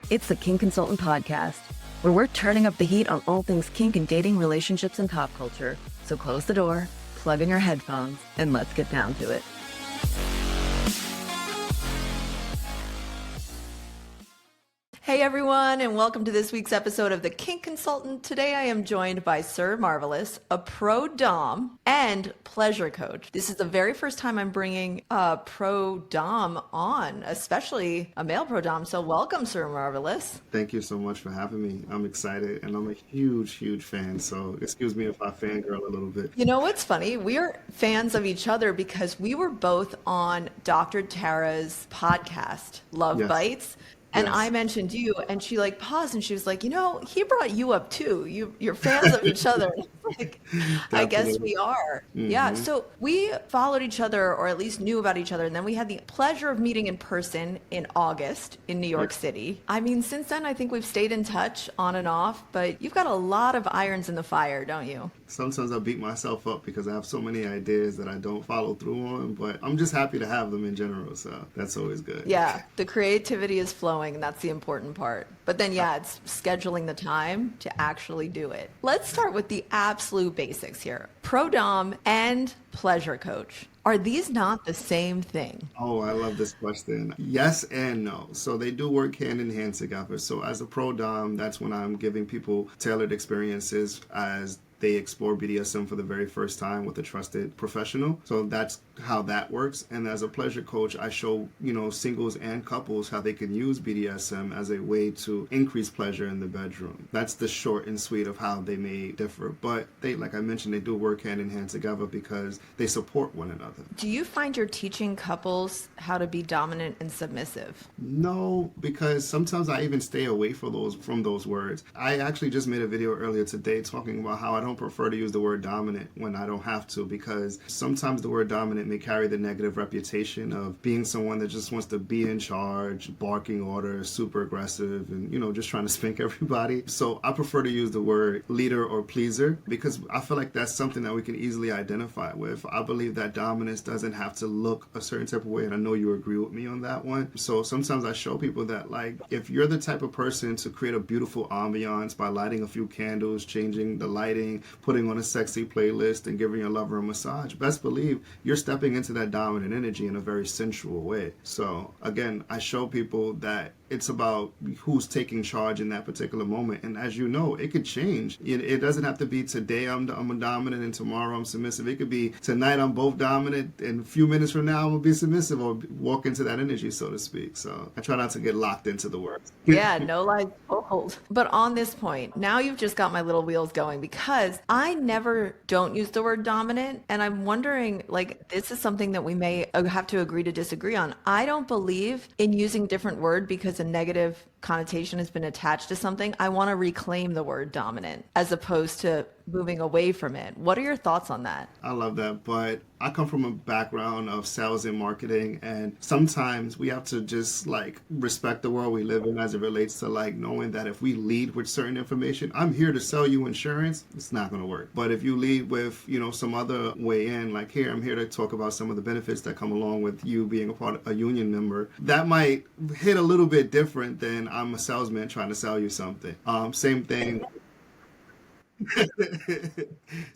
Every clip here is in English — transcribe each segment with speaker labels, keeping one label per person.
Speaker 1: It's the Kink Consultant podcast, where we're turning up the heat on all things kink and dating, relationships, and pop culture. So close the door, plug in your headphones, and let's get down to it. Hey everyone, and welcome to this week's episode of the Kink Consultant. Today I am joined by Sir Marvelous, a pro dom and pleasure coach. This is the very first time I'm bringing a pro dom on, especially a male pro dom. So welcome, Sir Marvelous.
Speaker 2: Thank you so much for having me. I'm excited, and I'm a huge fan. So excuse me if I fangirl a little bit.
Speaker 1: You know what's funny? We are fans of each other because we were both on Dr. Tara's podcast, Love
Speaker 2: Yes.
Speaker 1: Bites. And
Speaker 2: Yes.
Speaker 1: I mentioned you, and she like paused, and she was like, "You know, he brought you up too. You're fans of each other." Like, I guess
Speaker 2: Definitely.
Speaker 1: we are. Yeah.
Speaker 2: Mm-hmm.
Speaker 1: So we followed each other, or at least knew about each other, and then we had the pleasure of meeting in person in August in New York City. I mean, since then, I think we've stayed in touch on and off. But you've got a lot of irons in the fire, don't you?
Speaker 2: Sometimes I beat myself up because I have so many ideas that I don't follow through on, but I'm just happy to have them in general. So that's always good.
Speaker 1: Yeah, the creativity is flowing, and that's the important part. But then, yeah, it's scheduling the time to actually do it. Let's start with the absolute basics here. Pro dom and pleasure coach. Are these not the same thing?
Speaker 2: Oh, I love this question. Yes and no. So they do work hand in hand together. So as a pro dom, that's when I'm giving people tailored experiences as they explore BDSM for the very first time with a trusted professional. So that's how that works. And as a pleasure coach, I show, singles and couples how they can use BDSM as a way to increase pleasure in the bedroom. That's the short and sweet of how they may differ. But they, like I mentioned, they do work hand in hand together because they support one another.
Speaker 1: Do you find you're teaching couples how to be dominant and submissive?
Speaker 2: No, because sometimes I even stay away from those words. I actually just made a video earlier today talking about how I don't prefer to use the word dominant when I don't have to, because sometimes the word dominant may carry the negative reputation of being someone that just wants to be in charge, barking orders, super aggressive, and just trying to spank everybody. So I prefer to use the word leader or pleaser because I feel like that's something that we can easily identify with. I believe that dominance doesn't have to look a certain type of way, and I know you agree with me on that one. So sometimes I show people that, like, if you're the type of person to create a beautiful ambiance by lighting a few candles, changing the lighting, putting on a sexy playlist, and giving your lover a massage, best believe you're stepping into that dominant energy in a very sensual way. So again, I show people that it's about who's taking charge in that particular moment. And as you know, it could change. It doesn't have to be today I'm a dominant and tomorrow I'm submissive. It could be tonight I'm both dominant and a few minutes from now I'm going to be submissive, or walk into that energy, so to speak. So I try not to get locked into the words.
Speaker 1: Yeah, no lies told. But on this point, now you've just got my little wheels going because I never don't use the word dominant. And I'm wondering, like, this is something that we may have to agree to disagree on. I don't believe in using different word because a negative connotation has been attached to something. I want to reclaim the word dominant as opposed to moving away from it. What are your thoughts on that?
Speaker 2: I love that, but I come from a background of sales and marketing, and sometimes we have to just respect the world we live in as it relates to knowing that if we lead with certain information, I'm here to sell you insurance, it's not going to work. But if you lead with, some other way in, like, here, I'm here to talk about some of the benefits that come along with you being a part of a union member, that might hit a little bit different than I'm a salesman trying to sell you something. Same thing.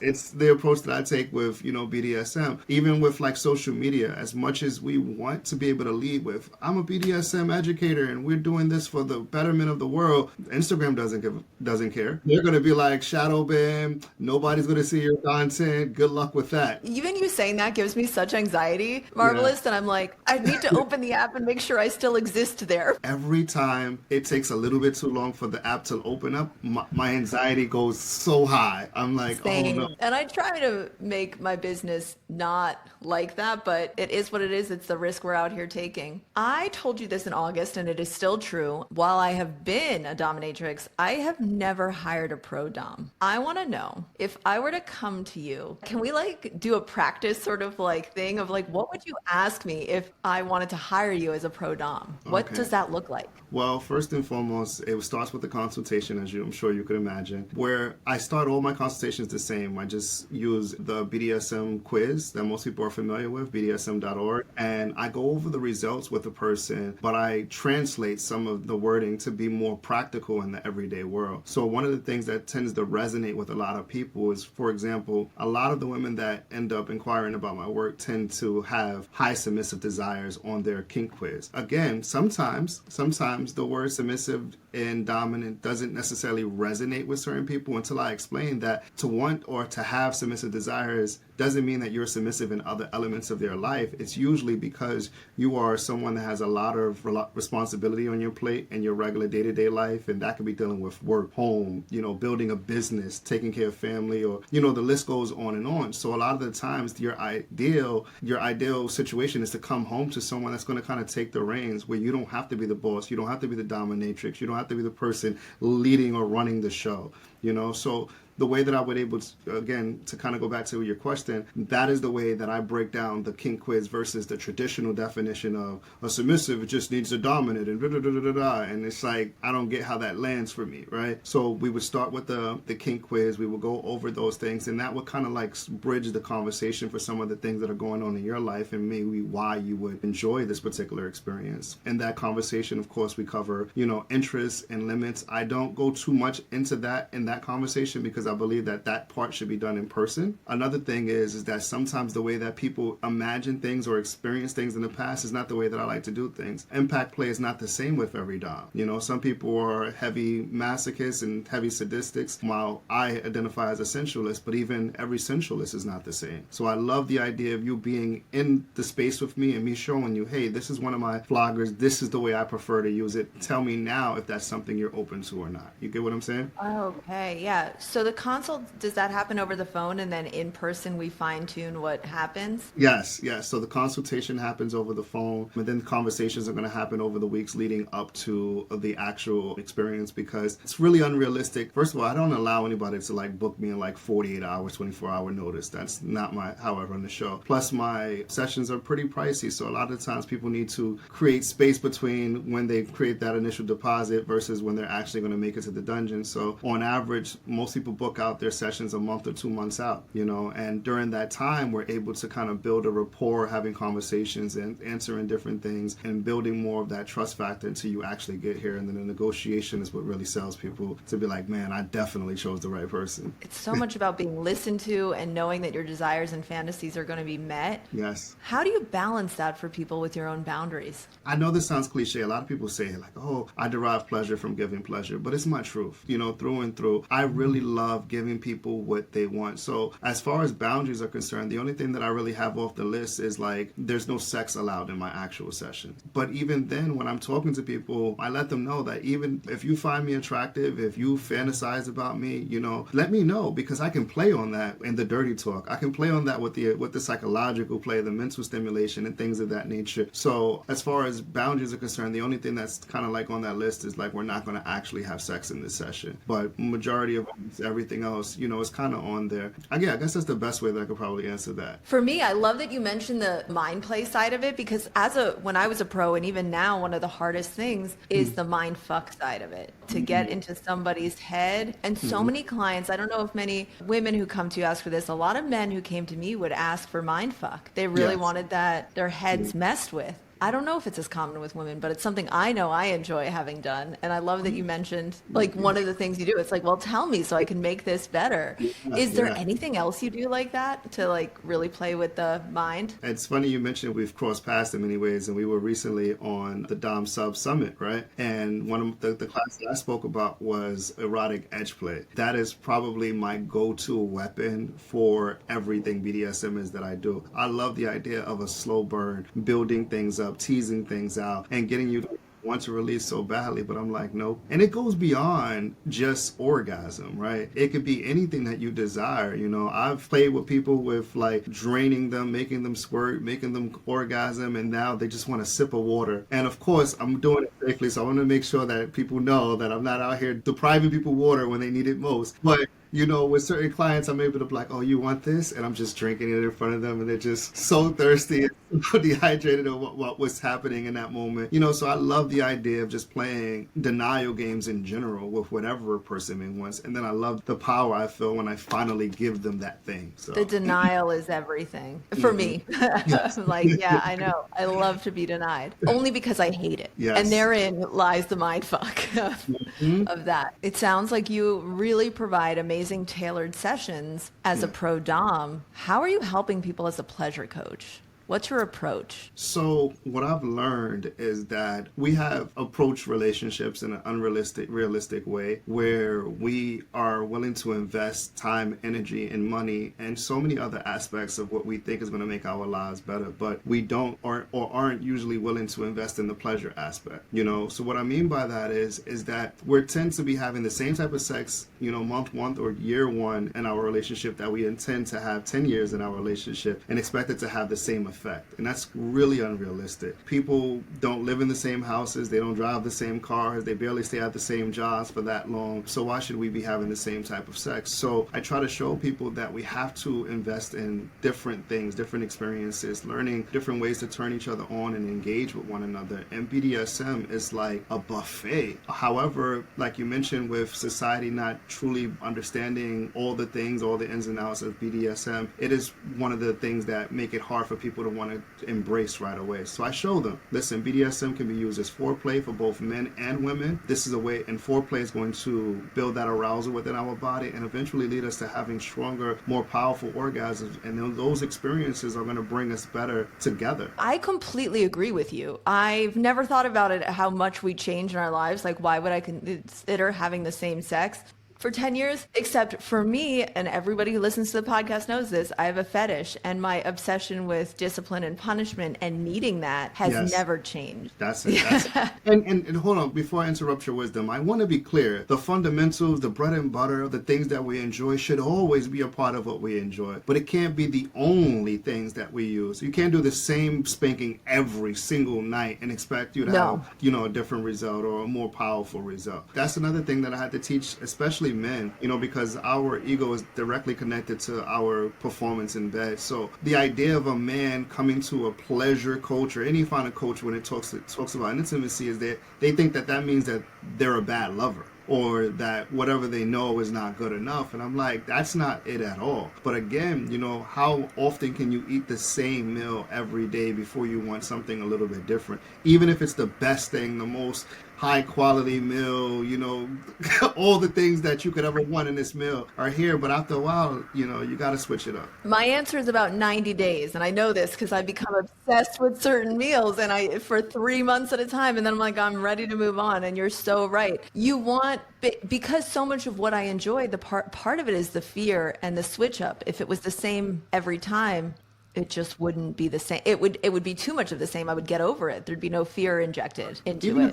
Speaker 2: It's the approach that I take with, BDSM. Even with social media, as much as we want to be able to lead with, I'm a BDSM educator and we're doing this for the betterment of the world, Instagram doesn't care. They're going to be like, shadow ban, nobody's going to see your content. Good luck with that.
Speaker 1: Even you saying that gives me such anxiety, Marvelous, that I'm like, I need to open the app and make sure I still exist there.
Speaker 2: Every time it takes a little bit too long for the app to open up, my anxiety goes so high. I'm like,
Speaker 1: Same.
Speaker 2: oh no.
Speaker 1: And I try to make my business not like that, but it is what it is. It's the risk we're out here taking. I told you this in August, and it is still true. While I have been a dominatrix, I have never hired a pro dom. I want to know, if I were to come to you, can we do a practice sort of thing of what would you ask me if I wanted to hire you as a pro dom? What
Speaker 2: Okay.
Speaker 1: does that look like?
Speaker 2: Well, first and foremost, it starts with the consultation, as I'm sure you could imagine, where I start all my consultations the same. I just use the BDSM quiz that most people are familiar with, bdsm.org, and I go over the results with the person, but I translate some of the wording to be more practical in the everyday world. So one of the things that tends to resonate with a lot of people is, for example, a lot of the women that end up inquiring about my work tend to have high submissive desires on their kink quiz. Again, sometimes the word submissive and dominant doesn't necessarily resonate with certain people until I explain that to want or to have submissive desires doesn't mean that you're submissive in other elements of their life. It's usually because you are someone that has a lot of responsibility on your plate in your regular day-to-day life, and that could be dealing with work, home, building a business, taking care of family, or the list goes on and on. So a lot of the times your ideal situation is to come home to someone that's going to kind of take the reins, where you don't have to be the boss, you don't have to be the dominatrix, you don't have to be the person leading or running the show. So the way that I would able to, again, to kind of go back to your question, that is the way that I break down the kink quiz versus the traditional definition of a submissive. It just needs a dominant and and it's like, I don't get how that lands for me, right? So we would start with the kink quiz. We would go over those things, and that would kind of like bridge the conversation for some of the things that are going on in your life and maybe why you would enjoy this particular experience. In that conversation, of course, we cover, interests and limits. I don't go too much into that in that conversation because I believe that part should be done in person. Another thing is that sometimes the way that people imagine things or experience things in the past is not the way that I like to do things. Impact play is not the same with every dom. Some people are heavy masochists and heavy sadistics, while I identify as a sensualist, but even every sensualist is not the same. So I love the idea of you being in the space with me and me showing you, hey, this is one of my floggers. This is the way I prefer to use it. Tell me now if that's something you're open to or not. You get what I'm saying?
Speaker 1: Okay, yeah. So the consult, does that happen over the phone, and then in person we fine tune what happens?
Speaker 2: Yes. So the consultation happens over the phone, but then conversations are going to happen over the weeks leading up to the actual experience, because it's really unrealistic. First of all, I don't allow anybody to like book me in like 48 hours, 24-hour notice. That's not how I run the show. Plus my sessions are pretty pricey, so a lot of times people need to create space between when they create that initial deposit versus when they're actually going to make it to the dungeon. So on average, most people book out their sessions a month or 2 months out, and during that time we're able to kind of build a rapport, having conversations and answering different things and building more of that trust factor until you actually get here. And then the negotiation is what really sells people to be like, man, I definitely chose the right person.
Speaker 1: It's so much about being listened to and knowing that your desires and fantasies are going to be met.
Speaker 2: Yes.
Speaker 1: How do you balance that for people with your own boundaries?
Speaker 2: I know this sounds cliche. A lot of people say like, oh, I derive pleasure from giving pleasure, but it's my truth, through and through. I really love giving people what they want. So as far as boundaries are concerned, the only thing that I really have off the list is like, there's no sex allowed in my actual session. But even then, when I'm talking to people, I let them know that even if you find me attractive, if you fantasize about me, let me know, because I can play on that in the dirty talk. I can play on that with the psychological play, the mental stimulation and things of that nature. So as far as boundaries are concerned, the only thing that's kind of like on that list is like, we're not going to actually have sex in this session. But majority of everything else, is kind of on there. I guess that's the best way that I could probably answer that.
Speaker 1: For me, I love that you mentioned the mind play side of it, because when I was a pro, and even now, one of the hardest things is the mind fuck side of it, to get into somebody's head. And so many clients, I don't know if many women who come to you ask for this, a lot of men who came to me would ask for mind fuck. They really wanted that, their heads messed with. I don't know if it's as common with women, but it's something I know I enjoy having done. And I love that you mentioned, like, one of the things you do, it's like, well, tell me so I can make this better. Is there anything else you do like that to, like, really play with the mind?
Speaker 2: It's funny you mentioned we've crossed paths in many ways, and we were recently on the Dom Sub Summit, right? And one of the classes I spoke about was erotic edge play. That is probably my go-to weapon for everything BDSM is that I do. I love the idea of a slow burn, building things up, teasing things out, and getting you to want to release so badly. But I'm like, nope. And it goes beyond just orgasm, right? It could be anything that you desire. I've played with people with like draining them, making them squirt, making them orgasm, and now they just want a sip of water. And of course, I'm doing it safely, so I want to make sure that people know that I'm not out here depriving people water when they need it most. But with certain clients, I'm able to be like, oh, you want this? And I'm just drinking it in front of them, and they're just so thirsty and so dehydrated of what was happening in that moment. So I love the idea of just playing denial games in general with whatever a person wants. And then I love the power I feel when I finally give them that thing. So
Speaker 1: The denial is everything for me.
Speaker 2: yes.
Speaker 1: Like, yeah, I know. I love to be denied only because I hate it.
Speaker 2: Yes.
Speaker 1: And therein lies the mind fuck of that. It sounds like you really provide amazing tailored sessions as a pro dom. How are you helping people as a pleasure coach? What's your approach?
Speaker 2: So what I've learned is that we have approached relationships in an realistic way where we are willing to invest time, energy, and money and so many other aspects of what we think is going to make our lives better, but we don't or aren't usually willing to invest in the pleasure aspect. So what I mean by that is that we tend to be having the same type of sex, month one or year one in our relationship that we intend to have 10 years in our relationship and expect it to have the same effect. And that's really unrealistic. People don't live in the same houses. They don't drive the same cars. They barely stay at the same jobs for that long. So why should we be having the same type of sex? So I try to show people that we have to invest in different things, different experiences, learning different ways to turn each other on and engage with one another. And BDSM is like a buffet. However, like you mentioned, with society not truly understanding all the things, all the ins and outs of BDSM, it is one of the things that make it hard for people to want to embrace right away. So I show them, listen, BDSM can be used as foreplay for both men and women. This is a way, and foreplay is going to build that arousal within our body and eventually lead us to having stronger, more powerful orgasms. And then those experiences are going to bring us better together.
Speaker 1: I completely agree with you. I've never thought about it, how much we change in our lives. Like, why would I consider having the same sex for 10 years? Except for me, and everybody who listens to the podcast knows this, I have a fetish, and my obsession with discipline and punishment and needing that has never changed.
Speaker 2: That's it. And hold on, before I interrupt your wisdom, I want to be clear. The fundamentals, the bread and butter, the things that we enjoy should always be a part of what we enjoy. But it can't be the only things that we use. You can't do the same spanking every single night and expect you to have, a different result or a more powerful result. That's another thing that I had to teach, especially men, because our ego is directly connected to our performance in bed. So the idea of a man coming to a pleasure coach or any kind of coach when it talks about intimacy is that they think that means that they're a bad lover, or that whatever they know is not good enough. And I'm like, that's not it at all. But again, how often can you eat the same meal every day before you want something a little bit different? Even if it's the best thing, the most high quality meal, all the things that you could ever want in this meal are here. But after a while, you got to switch it up.
Speaker 1: My answer is about 90 days. And I know this because I become obsessed with certain meals and for 3 months at a time. And then I'm like, I'm ready to move on. And you're so right. You want, because so much of what I enjoy, the part of it is the fear and the switch up. If it was the same every time, it just wouldn't be the same. It would be too much of the same. I would get over it. There'd be no fear injected into
Speaker 2: even
Speaker 1: it.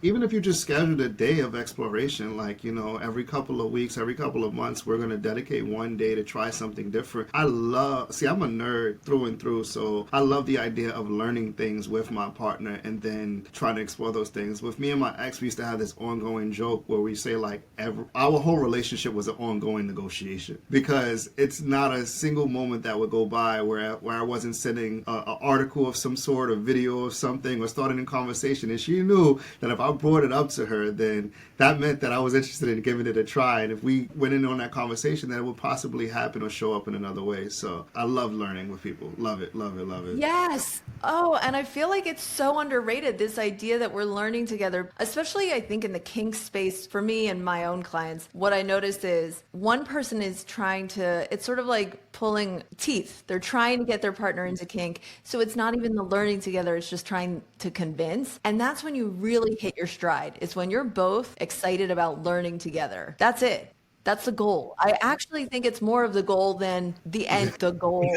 Speaker 2: Even if you just scheduled a day of exploration, like, every couple of weeks, every couple of months, we're going to dedicate one day to try something different. I'm a nerd through and through. So I love the idea of learning things with my partner and then trying to explore those things. With me and my ex, we used to have this ongoing joke where we say like our whole relationship was an ongoing negotiation, because it's not a single moment that would go by where I wasn't sending an article of some sort or video of something or starting a conversation. And she knew that if I brought it up to her, then that meant that I was interested in giving it a try. And if we went in on that conversation, then it would possibly happen or show up in another way. So I love learning with people. Love it, love it, love it.
Speaker 1: Yes. Oh, and I feel like it's so underrated, this idea that we're learning together, especially I think in the kink space. For me and my own clients, what I noticed is one person is trying to, it's sort of like pulling teeth. They're trying to get their partner into kink. So it's not even the learning together, it's just trying to convince. And that's when you really hit your stride. It's when you're both excited about learning together. That's it. That's the goal. I actually think it's more of the goal than the end, the goal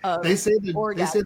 Speaker 1: of orgasm,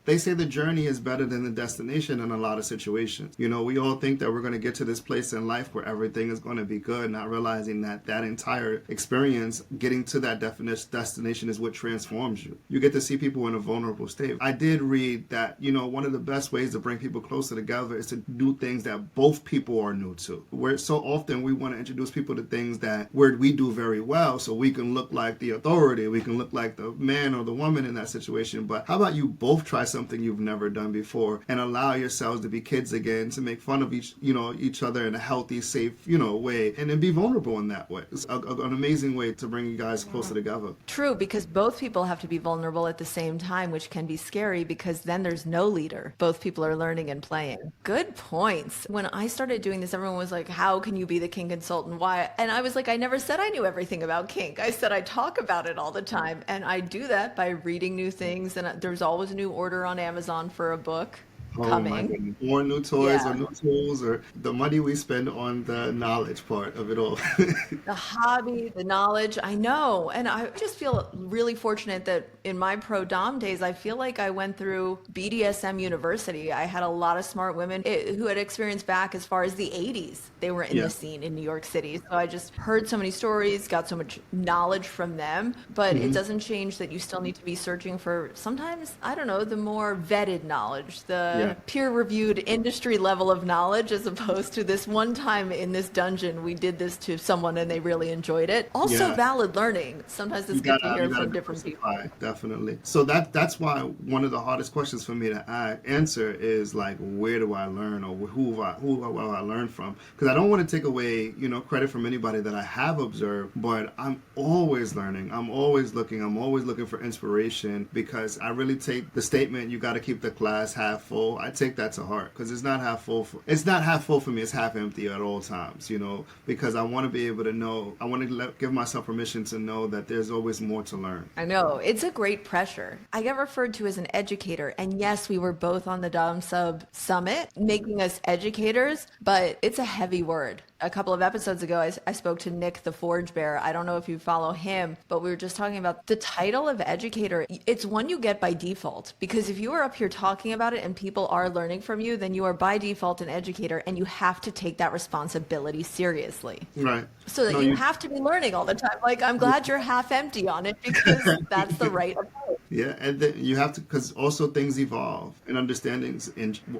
Speaker 2: They say the journey is better than the destination in a lot of situations. We all think that we're going to get to this place in life where everything is going to be good, not realizing that entire experience, getting to that destination is what transforms you. You get to see people in a vulnerable state. I did read that, one of the best ways to bring people closer together is to do things that both people are new to. Where so often we want to introduce people to things that we're we do very well, so we can look like the authority, we can look like the man or the woman in that situation. But how about you both try something you've never done before and allow yourselves to be kids again, to make fun of each other in a healthy, safe, way, and then be vulnerable in that way. It's an amazing way to bring you guys closer together.
Speaker 1: True, because both people have to be vulnerable at the same time, which can be scary because then there's no leader. Both people are learning and playing. Good points. When I started doing this, everyone was like, how can you be the kink consultant? Why? And I was like, I never said I knew everything about kink. I said I talk about it all the time. And I do that by reading new things. And there's always a new order on Amazon for a book
Speaker 2: Oh my
Speaker 1: coming.
Speaker 2: goodness. More new toys or
Speaker 1: Yeah.
Speaker 2: new tools or the money we spend on the knowledge part of it all.
Speaker 1: The hobby, the knowledge, I know. And I just feel really fortunate that in my pro dom days, I feel like I went through BDSM University. I had a lot of smart women who had experience back as far as the 80s. They were in
Speaker 2: Yeah.
Speaker 1: the scene in New York City. So I just heard so many stories, got so much knowledge from them. But it doesn't change that you still need to be searching for sometimes, I don't know, the more vetted knowledge, the
Speaker 2: Yeah.
Speaker 1: peer-reviewed industry level of knowledge, as opposed to this one time in this dungeon we did this to someone and they really enjoyed it. Also
Speaker 2: Yeah.
Speaker 1: valid learning. Sometimes it's good to hear from different people.
Speaker 2: diversify, definitely. So that's why one of the hardest questions for me to answer is like, where do I learn, or who have I learn from? Because I don't want to take away credit from anybody that I have observed, but I'm always learning. I'm always looking. I'm always looking for inspiration, because I really take the statement, "You got to keep the glass half full." I take that to heart, because it's not half full. It's not half full for me. It's half empty at all times. Because I want to be able to know. I want to give myself permission to know that there's always more to learn.
Speaker 1: I know. It's a great pressure. I get referred to as an educator. And yes, we were both on the Dom Sub Summit, making us educators, but it's a heavy word. A couple of episodes ago, I spoke to Nick, the Forge Bear. I don't know if you follow him, but we were just talking about the title of educator. It's one you get by default, because if you are up here talking about it and people are learning from you, then you are by default an educator, and you have to take that responsibility seriously.
Speaker 2: Right.
Speaker 1: So that
Speaker 2: No,
Speaker 1: you have to be learning all the time. Like, I'm glad you're half empty on it, because that's the right approach.
Speaker 2: Yeah, and then you have to, because also things evolve and understandings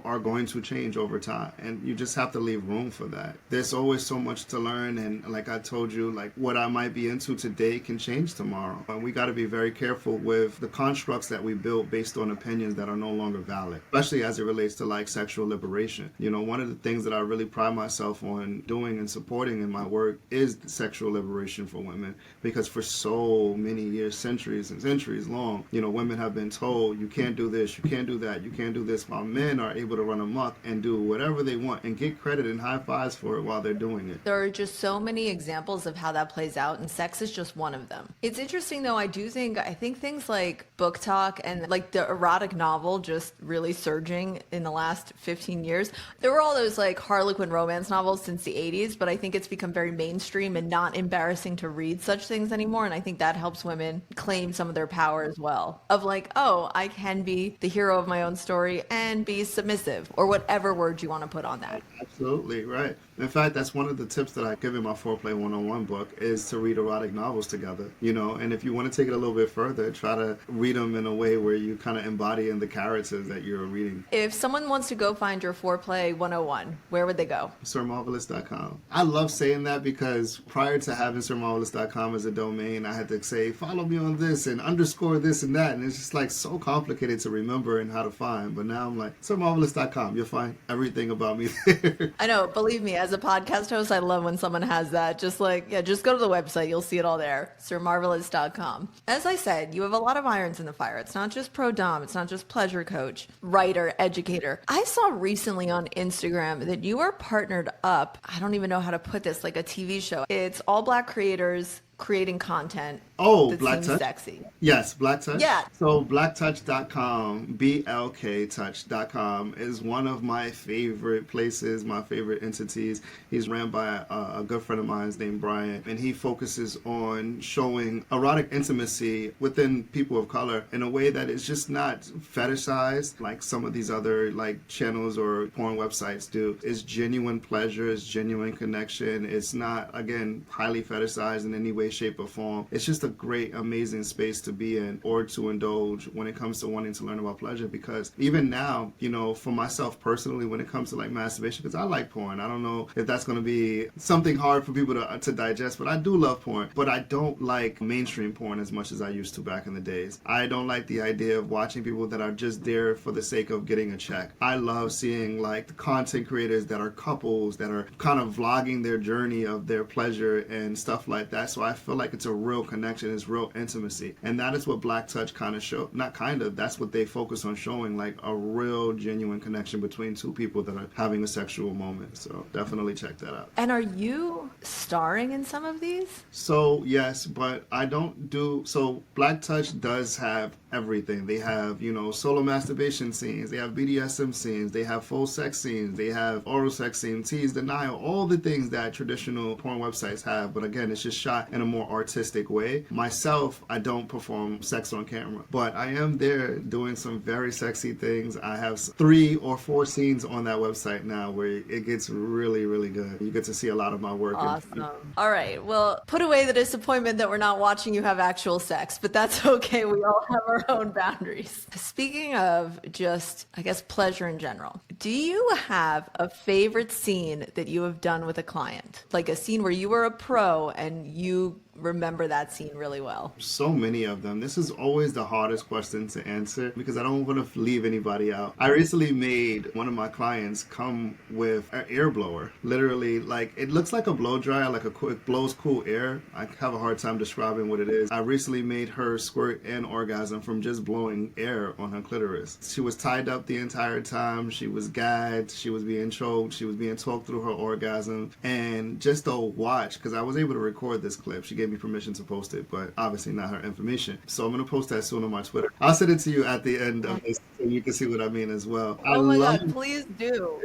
Speaker 2: are going to change over time, and you just have to leave room for that. There's always so much to learn, and like I told you, like what I might be into today can change tomorrow. And we got to be very careful with the constructs that we build based on opinions that are no longer valid, especially as it relates to like sexual liberation. One of the things that I really pride myself on doing and supporting in my work is sexual liberation for women, because for so many years, centuries and centuries long, women have been told, you can't do this, you can't do that, you can't do this, while men are able to run amok and do whatever they want and get credit and high fives for it while they're doing it.
Speaker 1: There are just so many examples of how that plays out, and sex is just one of them. It's interesting though, I think things like book talk and like the erotic novel just really surging in the last 15 years. There were all those like Harlequin romance novels since the 80s, but I think it's become very mainstream and not embarrassing to read such things anymore, and I think that helps women claim some of their power as well. Of like, oh, I can be the hero of my own story and be submissive, or whatever word you want to put on that.
Speaker 2: Absolutely, right. In fact, that's one of the tips that I give in my Foreplay 101 book, is to read erotic novels together, and if you want to take it a little bit further, try to read them in a way where you kind of embody in the characters that you're reading.
Speaker 1: If someone wants to go find your Foreplay 101, where would they go?
Speaker 2: SirMarvelous.com. I love saying that, because prior to having SirMarvelous.com as a domain, I had to say, follow me on this and underscore this and that, and it's just like so complicated to remember and how to find. But now I'm like, SirMarvelous.com. You'll find everything about me there.
Speaker 1: I know, believe me, as a podcast host, I love when someone has that. Just like, yeah, just go to the website. You'll see it all there. SirMarvelous.com. As I said, you have a lot of irons in the fire. It's not just pro dom. It's not just pleasure coach, writer, educator. I saw recently on Instagram that you are partnered up. I don't even know how to put this, like a TV show. It's all Black creators creating content that
Speaker 2: Black
Speaker 1: seems
Speaker 2: Touch?
Speaker 1: sexy.
Speaker 2: Yes, Black Touch.
Speaker 1: Yeah.
Speaker 2: So blacktouch.com, blktouch.com is one of my favorite places, my favorite entities. He's ran by a good friend of mine named Brian, and he focuses on showing erotic intimacy within people of color in a way that is just not fetishized like some of these other like channels or porn websites do. It's genuine pleasure, it's genuine connection. It's not, again, highly fetishized in any way, way, shape, or form. It's just a great, amazing space to be in or to indulge when it comes to wanting to learn about pleasure. Because even now, you know, for myself personally, when it comes to like masturbation, because I like porn. I don't know if that's going to be something hard for people to digest, but I do love porn. But I don't like mainstream porn as much as I used to back in the days. I don't like the idea of watching people that are just there for the sake of getting a check. I love seeing like the content creators that are couples that are kind of vlogging their journey of their pleasure and stuff like that. So I feel like it's a real connection, it's real intimacy. And that is what Black Touch kind of show, not kind of, that's what they focus on showing, like a real genuine connection between two people that are having a sexual moment. So definitely check that out.
Speaker 1: And are you starring in some of these?
Speaker 2: So yes, but I don't do, so Black Touch does have everything. They have, you know, solo masturbation scenes, they have BDSM scenes, they have full sex scenes, they have oral sex scenes, tease, denial, all the things that traditional porn websites have. But again, it's just shot in a more artistic way. Myself, I don't perform sex on camera, but I am there doing some very sexy things. I have 3 or 4 scenes on that website now where it gets really, really good. You get to see a lot of my work.
Speaker 1: Awesome. All right. Well, put away the disappointment that we're not watching you have actual sex, but that's okay. We all have our own boundaries. Speaking of just, I guess, pleasure in general, do you have a favorite scene that you have done with a client? Like a scene where you were a pro and you remember that scene really well?
Speaker 2: So many of them. This is always the hardest question to answer because I don't want to leave anybody out. I recently made one of my clients come with an air blower. Literally, like, it looks like a blow dryer, like it blows cool air. I have a hard time describing what it is. I recently made her squirt and orgasm from just blowing air on her clitoris. She was tied up the entire time. She was gagged. She was being choked. She was being talked through her orgasm. And just to watch, because I was able to record this clip. She gave me permission to post it, but obviously not her information. So I'm going to post that soon on my Twitter. I'll send it to you at the end of this so you can see what I mean as well.
Speaker 1: Oh my God, please do.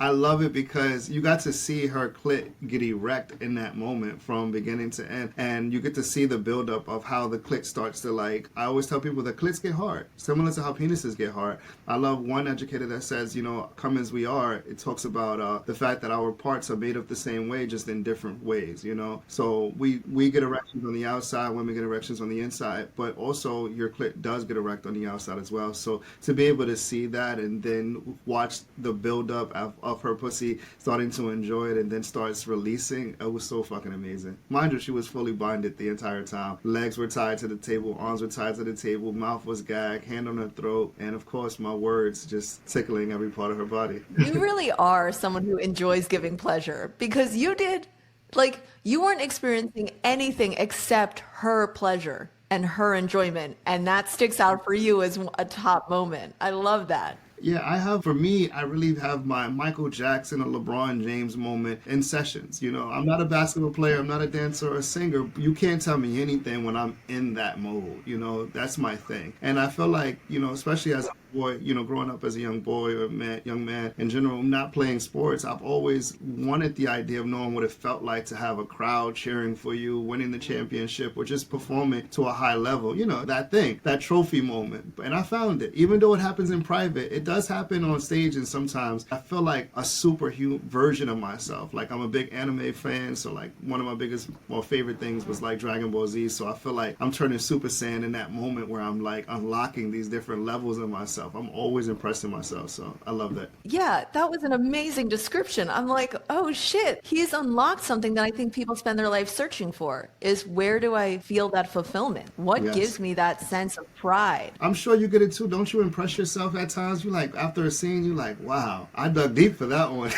Speaker 2: I love it because you got to see her clit get erect in that moment from beginning to end. And you get to see the buildup of how the clit starts to, like, I always tell people that clits get hard, similar to how penises get hard. I love one educator that says, you know, come as we are. It talks about the fact that our parts are made up the same way, just in different ways, you know? So we get erections on the outside, women get erections on the inside, but also your clit does get erect on the outside as well. So to be able to see that and then watch the build up of her pussy starting to enjoy it and then starts releasing, it was so fucking amazing. Mind you, she was fully binded the entire time. Legs were tied to the table, arms were tied to the table, mouth was gagged, hand on her throat, and of course my words just tickling every part of her body.
Speaker 1: You really are someone who enjoys giving pleasure because you did, like, you weren't experiencing anything except her pleasure and her enjoyment, and that sticks out for you as a top moment. I love that.
Speaker 2: Yeah, for me, I really have my Michael Jackson or LeBron James moment in sessions. You know, I'm not a basketball player, I'm not a dancer or a singer. You can't tell me anything when I'm in that mode. You know, that's my thing. And I feel like, you know, especially as a boy, you know, growing up as a young boy or young man in general, not playing sports, I've always wanted the idea of knowing what it felt like to have a crowd cheering for you, winning the championship, or just performing to a high level. You know, that thing, that trophy moment. And I found it. Even though it happens in private, it does happen on stage, and sometimes I feel like a superhuman version of myself. Like, I'm a big anime fan, so like one of my biggest favorite things was like Dragon Ball Z. So I feel like I'm turning Super Saiyan in that moment where I'm like unlocking these different levels of myself. I'm always impressing myself, so I love that.
Speaker 1: Yeah, that was an amazing description. I'm like, oh shit, he's unlocked something that I think people spend their life searching for, is where do I feel that fulfillment? What
Speaker 2: Yes.
Speaker 1: gives me that sense of pride?
Speaker 2: I'm sure you get it too. Don't you impress yourself at times? You like, after a scene, you like, wow, I dug deep for that one.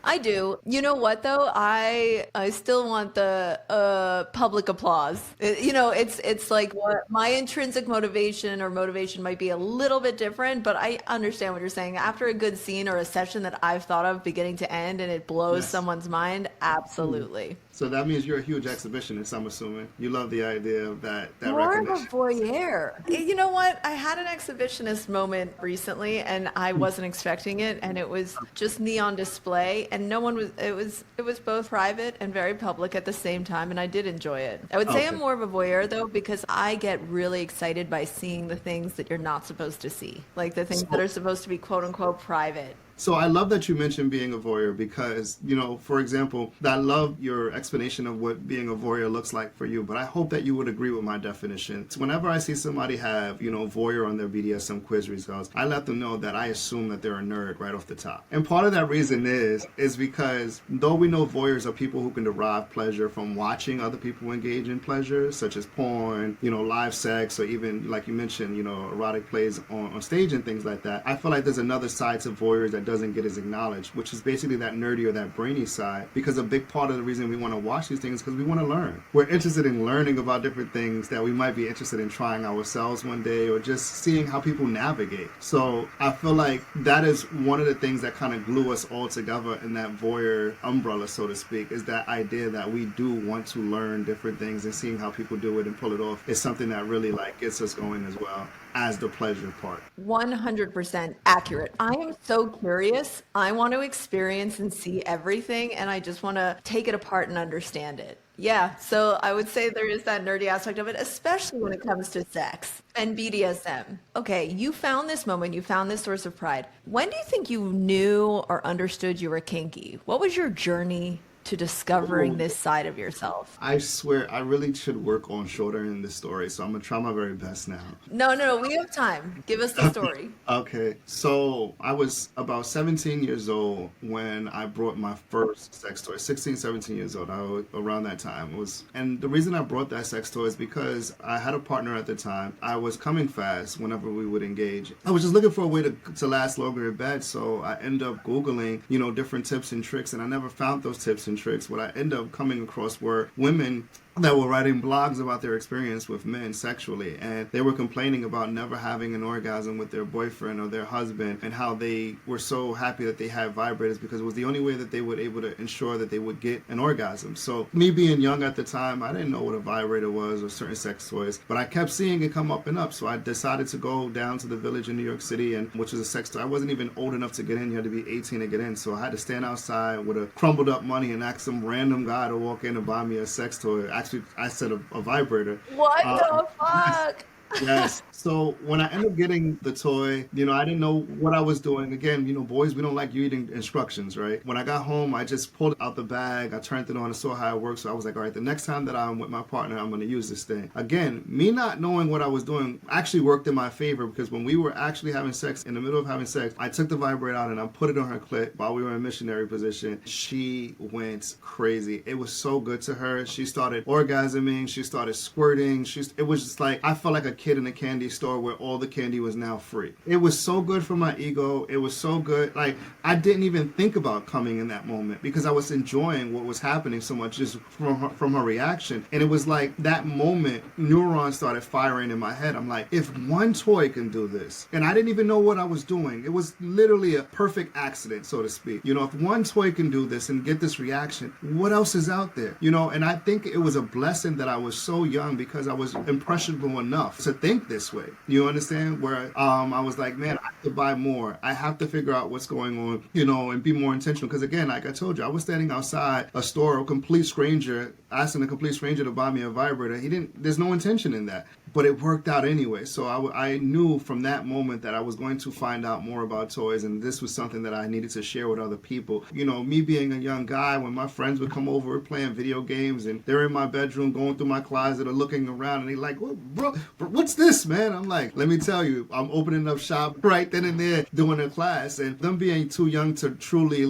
Speaker 1: I do. You know what though? I still want the public applause. You know, it's like what my intrinsic motivation or motivation might be a little bit different, but I understand what you're saying. After a good scene or a session that I've thought of beginning to end and it blows
Speaker 2: Yes.
Speaker 1: someone's mind, absolutely.
Speaker 2: So that means you're a huge exhibitionist, I'm assuming. You love the idea of that
Speaker 1: More of a
Speaker 2: recognition.
Speaker 1: voyeur. You know what? I had an exhibitionist moment recently and I wasn't expecting it, and it was just me on display and no one was, it was both private and very public at the same time, and I did enjoy it. I would say I'm
Speaker 2: Okay.
Speaker 1: more of a voyeur though, because I get really excited by seeing the things that you're not supposed to see. Like the things that are supposed to be quote unquote private.
Speaker 2: So I love that you mentioned being a voyeur because, for example, I love your explanation of what being a voyeur looks like for you, but I hope that you would agree with my definition. So whenever I see somebody have, voyeur on their BDSM quiz results, I let them know that I assume that they're a nerd right off the top. And part of that reason is because though we know voyeurs are people who can derive pleasure from watching other people engage in pleasure, such as porn, live sex, or even, like you mentioned, erotic plays on stage and things like that, I feel like there's another side to voyeurs that doesn't get as acknowledged, which is basically that nerdy or that brainy side, because a big part of the reason we want to watch these things is because we want to learn. We're interested in learning about different things that we might be interested in trying ourselves one day, or just seeing how people navigate. So I feel like that is one of the things that kind of glue us all together in that voyeur umbrella, so to speak, is that idea that we do want to learn different things, and seeing how people do it and pull it off is something that really gets us going as well as the pleasure part.
Speaker 1: 100% accurate. I am so curious. I want to experience and see everything, and I just want to take it apart and understand it. Yeah, so I would say there is that nerdy aspect of it, especially when it comes to sex and BDSM. Okay, you found this moment, you found this source of pride. When do you think you knew or understood you were kinky? What was your journey to discovering this side of yourself?
Speaker 2: I swear, I really should work on shortening this story, so I'm gonna try my very best now.
Speaker 1: No, we have time. Give us the story.
Speaker 2: Okay, so I was about 17 years old when I brought my first sex toy. 16, 17 years old, around that time. And the reason I brought that sex toy is because I had a partner at the time. I was coming fast whenever we would engage. I was just looking for a way to last longer in bed, so I ended up Googling, different tips and tricks, and I never found those tips and tricks. What I ended up coming across were women that were writing blogs about their experience with men sexually, and they were complaining about never having an orgasm with their boyfriend or their husband, and how they were so happy that they had vibrators because it was the only way that they would able to ensure that they would get an orgasm. So me being young at the time, I didn't know what a vibrator was or certain sex toys, but I kept seeing it come up and up. So I decided to go down to the Village in New York City, and which was a sex toy. I wasn't even old enough to get in. You had to be 18 to get in. So I had to stand outside with a crumbled up money and ask some random guy to walk in and buy me a sex toy. Actually, I said a vibrator.
Speaker 1: What the fuck?
Speaker 2: Yes. So when I ended up getting the toy, I didn't know what I was doing. Again, boys, we don't like reading instructions, right? When I got home, I just pulled out the bag, I turned it on and saw how it worked. So I was like, all right, the next time that I'm with my partner, I'm going to use this thing. Again, me not knowing what I was doing actually worked in my favor, because when we were actually having sex, in the middle of having sex, I took the vibrator out and I put it on her clit while we were in missionary position. She went crazy. It was so good to her. She started orgasming. She started squirting. It was just like, I felt like a kid in a candy store where all the candy was now free. It was so good for my ego. It was so good. I didn't even think about coming in that moment because I was enjoying what was happening so much just from her reaction. And it was like that moment, neurons started firing in my head. I'm like, if one toy can do this, and I didn't even know what I was doing. It was literally a perfect accident, so to speak. If one toy can do this and get this reaction, what else is out there? And I think it was a blessing that I was so young because I was impressionable enough to think this way. You understand? Where I was like, man, I have to buy more. I have to figure out what's going on, and be more intentional. Because again, like I told you, I was standing outside a store, a complete stranger, asking a complete stranger to buy me a vibrator. There's no intention in that. But it worked out anyway. So I knew from that moment that I was going to find out more about toys, and this was something that I needed to share with other people. Me being a young guy, when my friends would come over playing video games, and they're in my bedroom going through my closet or looking around, and they're like, well, bro, what's this, man? I'm like, let me tell you, I'm opening up shop right then and there doing a class. And them being too young to truly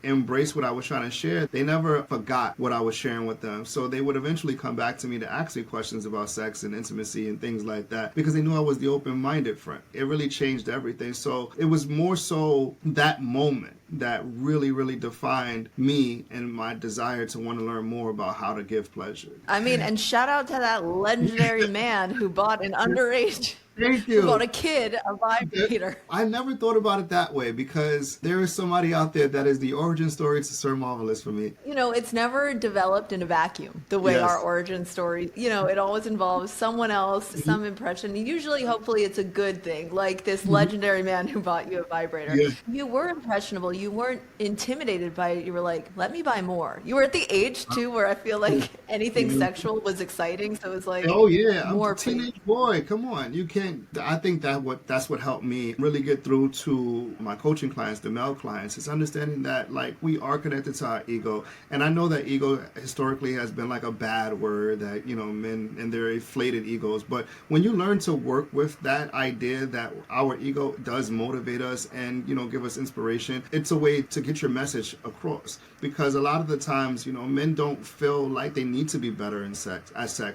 Speaker 2: embrace what I was trying to share, they never forgot what I was sharing with them. So they would eventually come back to me to ask me questions about sex and intimacy and things like that, because they knew I was the open-minded friend. It really changed everything. So it was more so that moment that really, really defined me and my desire to want to learn more about how to give pleasure.
Speaker 1: I mean, and shout out to that legendary man who bought an underage
Speaker 2: Thank you.
Speaker 1: About a kid, a vibrator.
Speaker 2: I never thought about it that way, because there is somebody out there that is the origin story to Sir Marvelous for me.
Speaker 1: It's never developed in a vacuum the way our origin story, it always involves someone else, some impression. Usually, hopefully, it's a good thing, like this legendary man who bought you a vibrator. Yeah. You were impressionable. You weren't intimidated by it. You were like, let me buy more. You were at the age too where I feel like anything sexual was exciting. So it was like,
Speaker 2: Oh yeah, I'm a
Speaker 1: more please.
Speaker 2: teenage boy. Come on, you can't. I think that's what helped me really get through to my coaching clients, the male clients, is understanding that like we are connected to our ego, and I know that ego historically has been like a bad word that men and their inflated egos, but when you learn to work with that idea that our ego does motivate us and give us inspiration, it's a way to get your message across. Because a lot of the times, men don't feel like they need to be better in sex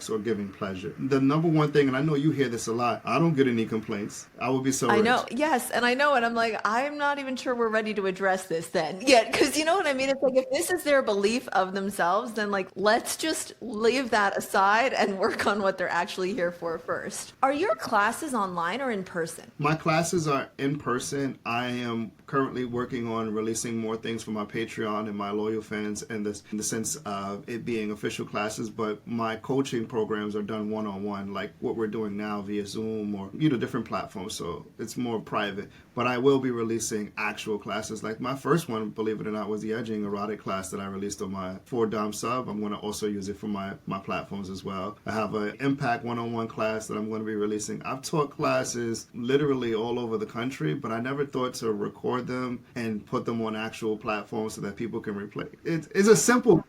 Speaker 2: or giving pleasure. The number one thing, and I know you hear this a lot, I don't get any complaints. I would be so
Speaker 1: I
Speaker 2: rich.
Speaker 1: know. Yes. And I know. And I'm like, I'm not even sure we're ready to address this then yet. Cause you know what I mean? It's like, if this is their belief of themselves, then like, let's just leave that aside and work on what they're actually here for first. Are your classes online or in person?
Speaker 2: My classes are in person. I am currently working on releasing more things for my Patreon and my loyal fans in the sense of it being official classes, but my coaching programs are done one-on-one, like what we're doing now via Zoom or different platforms, so it's more private. But I will be releasing actual classes. Like my first one, believe it or not, was the edging erotic class that I released on my 4Dom sub. I'm going to also use it for my platforms as well. I have an impact one-on-one class that I'm going to be releasing. I've taught classes literally all over the country, but I never thought to record them and put them on actual platforms so that people can replay. It's a simple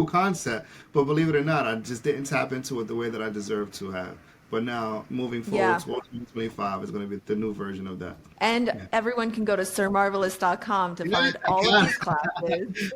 Speaker 2: concept, but believe it or not, I just didn't tap into it the way that I deserve to have. But now, moving forward,
Speaker 1: Yeah.
Speaker 2: towards 2025 is going to be the new version of that.
Speaker 1: And everyone can go to sirmarvelous.com to find all of these classes.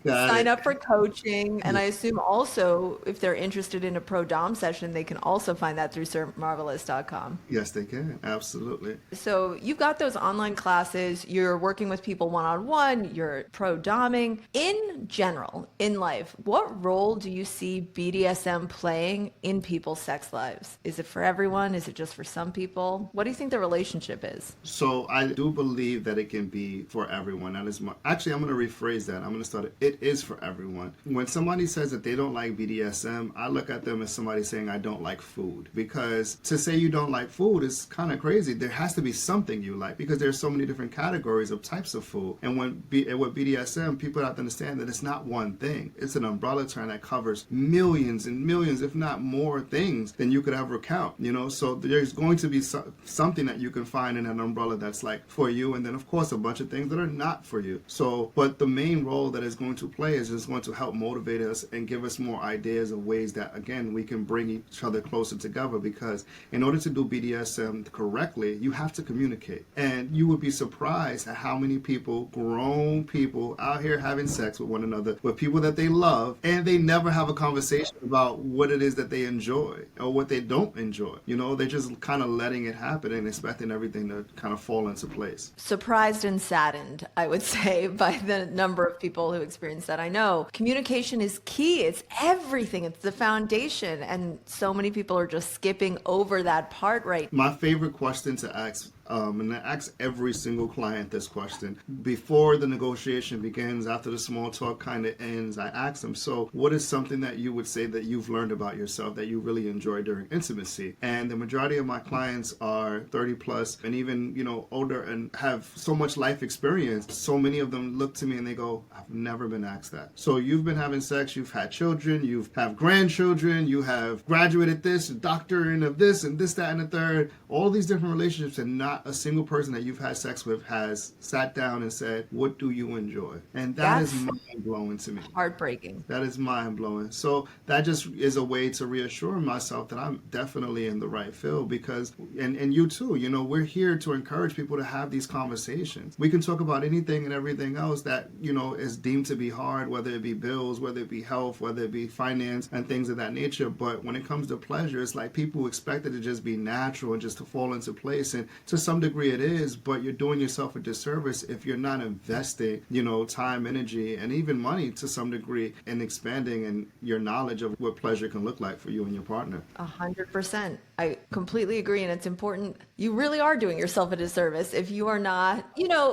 Speaker 2: Got
Speaker 1: Sign
Speaker 2: it.
Speaker 1: up for coaching. And I assume also if they're interested in a pro dom session, they can also find that through sirmarvelous.com.
Speaker 2: Yes, they can. Absolutely.
Speaker 1: So you've got those online classes, you're working with people one-on-one, you're pro doming. In general, in life, what role do you see BDSM playing in people's sex lives? Is it for everyone? Is it just for some people? What do you think the relationship is?
Speaker 2: So I do believe that it can be for everyone. That is actually, I'm going to rephrase that. I'm going to start it. It is for everyone. When somebody says that they don't like BDSM, I look at them as somebody saying I don't like food. Because to say you don't like food is kind of crazy. There has to be something you like because there's so many different categories of types of food. And with BDSM, people have to understand that it's not one thing. It's an umbrella term that covers millions and millions, if not more things than you could ever count. So there's going to be something that you can find in an umbrella that's like for you, and then of course a bunch of things that are not for you. So, but the main role that is going to play is just going to help motivate us and give us more ideas of ways that, again, we can bring each other closer together. Because in order to do BDSM correctly, you have to communicate, and you would be surprised at how many people, grown people, out here having sex with one another, with people that they love, and they never have a conversation about what it is that they enjoy or what they don't enjoy. They're just kind of letting it happen and expecting everything to kind of fall into place.
Speaker 1: Surprised and saddened, I would say, by the number of people who experience that. I know communication is key. It's everything. It's the foundation. And so many people are just skipping over that part right.
Speaker 2: My favorite question to ask, and I ask every single client this question before the negotiation begins, after the small talk kind of ends. I ask them, so what is something that you would say that you've learned about yourself that you really enjoy during intimacy? And the majority of my clients are 30 plus and even older and have so much life experience. So many of them look to me and they go, I've never been asked that. So you've been having sex, you've had children, you've have grandchildren, you have graduated this, doctorate of this and this, that, and the third, all these different relationships, and not a single person that you've had sex with has sat down and said, what do you enjoy? And that's mind-blowing to me.
Speaker 1: Heartbreaking.
Speaker 2: That is mind-blowing. So that just is a way to reassure myself that I'm definitely in the right field, because, and you too, we're here to encourage people to have these conversations. We can talk about anything and everything else that, is deemed to be hard, whether it be bills, whether it be health, whether it be finance and things of that nature. But when it comes to pleasure, it's like people expect it to just be natural and just to fall into place. And to some degree it is, but you're doing yourself a disservice if you're not investing, time, energy, and even money to some degree in expanding and your knowledge of what pleasure can look like for you and your partner.
Speaker 1: 100%. I completely agree. And it's important. You really are doing yourself a disservice if you are not,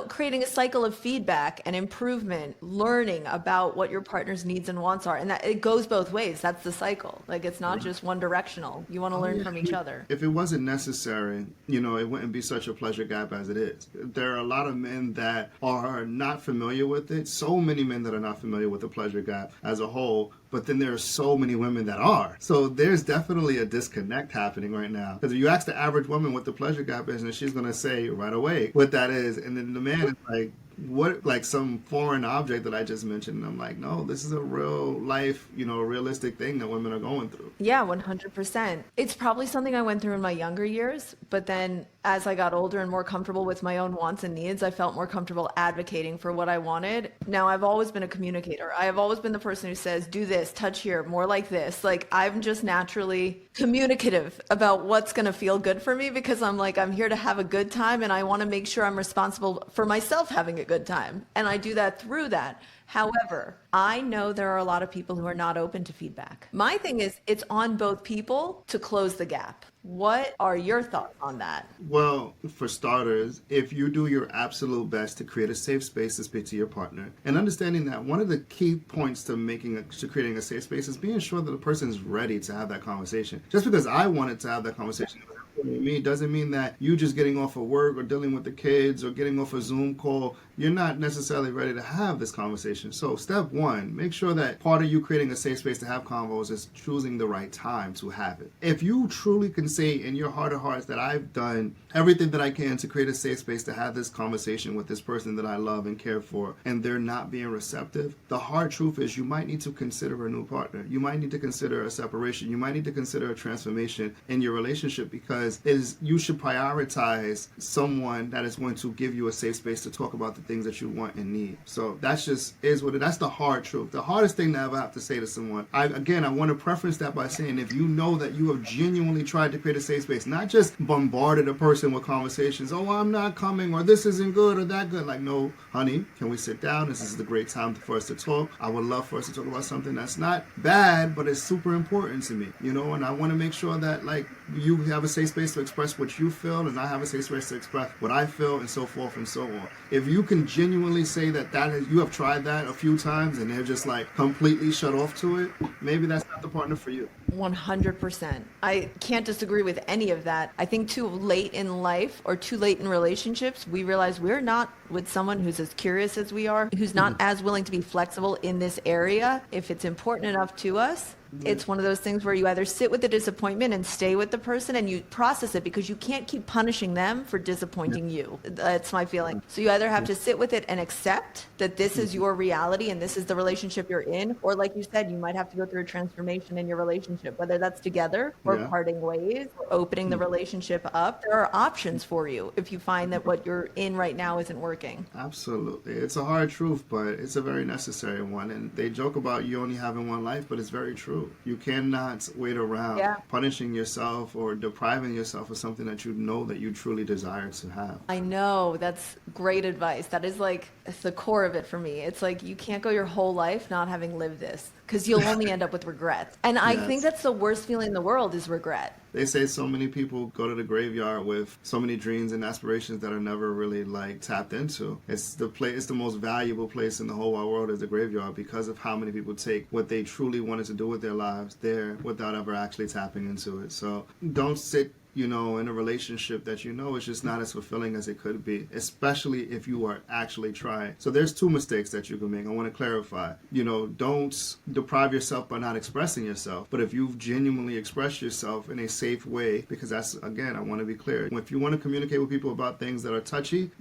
Speaker 1: creating a cycle of feedback and improvement, learning about what your partner's needs and wants are. And that it goes both ways. That's the cycle. Like, it's not just one directional. You want to learn from each other.
Speaker 2: If it wasn't necessary, it wouldn't be such a pleasure gap as it is. There are a lot of men that are not familiar with it. So many men that are not familiar with the pleasure gap as a whole. But then there are so many women that are. So there's definitely a disconnect happening right now. Because if you ask the average woman what the pleasure gap is, and she's going to say right away what that is. And then the man is like, what, like some foreign object that I just mentioned. And I'm like, no, this is a real life, realistic thing that women are going through.
Speaker 1: Yeah, 100%. It's probably something I went through in my younger years, but then as I got older and more comfortable with my own wants and needs, I felt more comfortable advocating for what I wanted. Now, I've always been a communicator. I have always been the person who says, do this, touch here, more like this. Like, I'm just naturally communicative about what's going to feel good for me, because I'm like, I'm here to have a good time, and I want to make sure I'm responsible for myself having a good time. And I do that through that. However, I know there are a lot of people who are not open to feedback. My thing is, it's on both people to close the gap. What are your thoughts on that?
Speaker 2: Well, for starters, if you do your absolute best to create a safe space to speak to your partner, and understanding that one of the key points to creating a safe space is being sure that the person is ready to have that conversation. Just because I wanted to have that conversation with me doesn't mean that you just getting off of work or dealing with the kids or getting off a Zoom call, you're not necessarily ready to have this conversation. So step one, make sure that part of you creating a safe space to have convos is choosing the right time to have it. If you truly can say in your heart of hearts that I've done everything that I can to create a safe space to have this conversation with this person that I love and care for, and they're not being receptive, the hard truth is you might need to consider a new partner. You might need to consider a separation. You might need to consider a transformation in your relationship, because you should prioritize someone that is going to give you a safe space to talk about the things that you want and need. So that's the hard truth. The hardest thing to ever have to say to someone. I want to preference that by saying, if you know that you have genuinely tried to create a safe space, not just bombarded a person with conversations, oh, I'm not coming, or this isn't good or that good. Like, no, honey, can we sit down? This is the great time for us to talk. I would love for us to talk about something that's not bad, but it's super important to me, and I want to make sure that, like, you have a safe space to express what you feel, and I have a safe space to express what I feel, and so forth and so on. If you can genuinely say that you have tried that a few times and they're just like completely shut off to it, maybe that's not the partner for you.
Speaker 1: 100%. I can't disagree with any of that. I think too late in life or too late in relationships, we realize we're not with someone who's as curious as we are, who's not as willing to be flexible in this area. If it's important enough to us, it's one of those things where you either sit with the disappointment and stay with the person and you process it, because you can't keep punishing them for disappointing you. That's my feeling. So you either have to sit with it and accept that this is your reality and this is the relationship you're in, or like you said, you might have to go through a transformation in your relationship, whether that's together or parting ways or opening the relationship up. There are options for you if you find that what you're in right now isn't working.
Speaker 2: Absolutely. It's a hard truth, but it's a very necessary one. And they joke about you only having one life, but it's very true. You cannot wait around punishing yourself or depriving yourself of something that you know that you truly desire to have.
Speaker 1: I know. That's great advice. That is like the core of it for me. It's like you can't go your whole life not having lived this, because you'll only end up with regret. And I think that's the worst feeling in the world is regret.
Speaker 2: They say so many people go to the graveyard with so many dreams and aspirations that are never really like tapped into. It's the most valuable place in the whole wide world is the graveyard, because of how many people take what they truly wanted to do with their lives there without ever actually tapping into it. So don't sit in a relationship that is just not as fulfilling as it could be, especially if you are actually trying. So there's two mistakes that you can make. I want to clarify. Don't deprive yourself by not expressing yourself. But if you've genuinely expressed yourself in a safe way, because that's, again, I want to be clear. If you want to communicate with people about things that are touchy,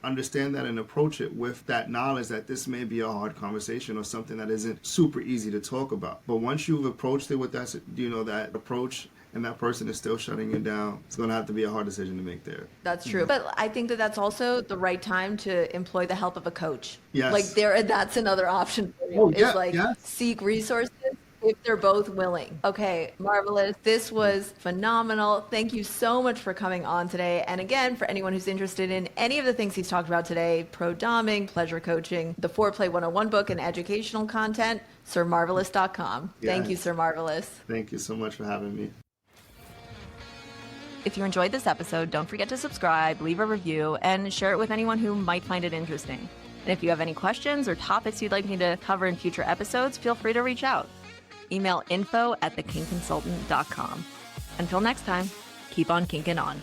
Speaker 2: understand that and approach it with that knowledge that this may be a hard conversation or something that isn't super easy to talk about. But once you've approached it with that, that approach, and that person is still shutting you down, it's going to have to be a hard decision to make there.
Speaker 1: That's true. But I think that that's also the right time to employ the help of a coach.
Speaker 2: Yes.
Speaker 1: Like that's another option for you. Seek resources if they're both willing. Okay, Marvelous. This was phenomenal. Thank you so much for coming on today. And again, for anyone who's interested in any of the things he's talked about today, pro-doming, pleasure coaching, the Foreplay 101 book, and educational content, sirmarvelous.com. Thank you, Sir Marvelous.
Speaker 2: Thank you so much for having me.
Speaker 1: If you enjoyed this episode, don't forget to subscribe, leave a review, and share it with anyone who might find it interesting. And if you have any questions or topics you'd like me to cover in future episodes, feel free to reach out. Email info@thekinkconsultant.com. Until next time, keep on kinking on.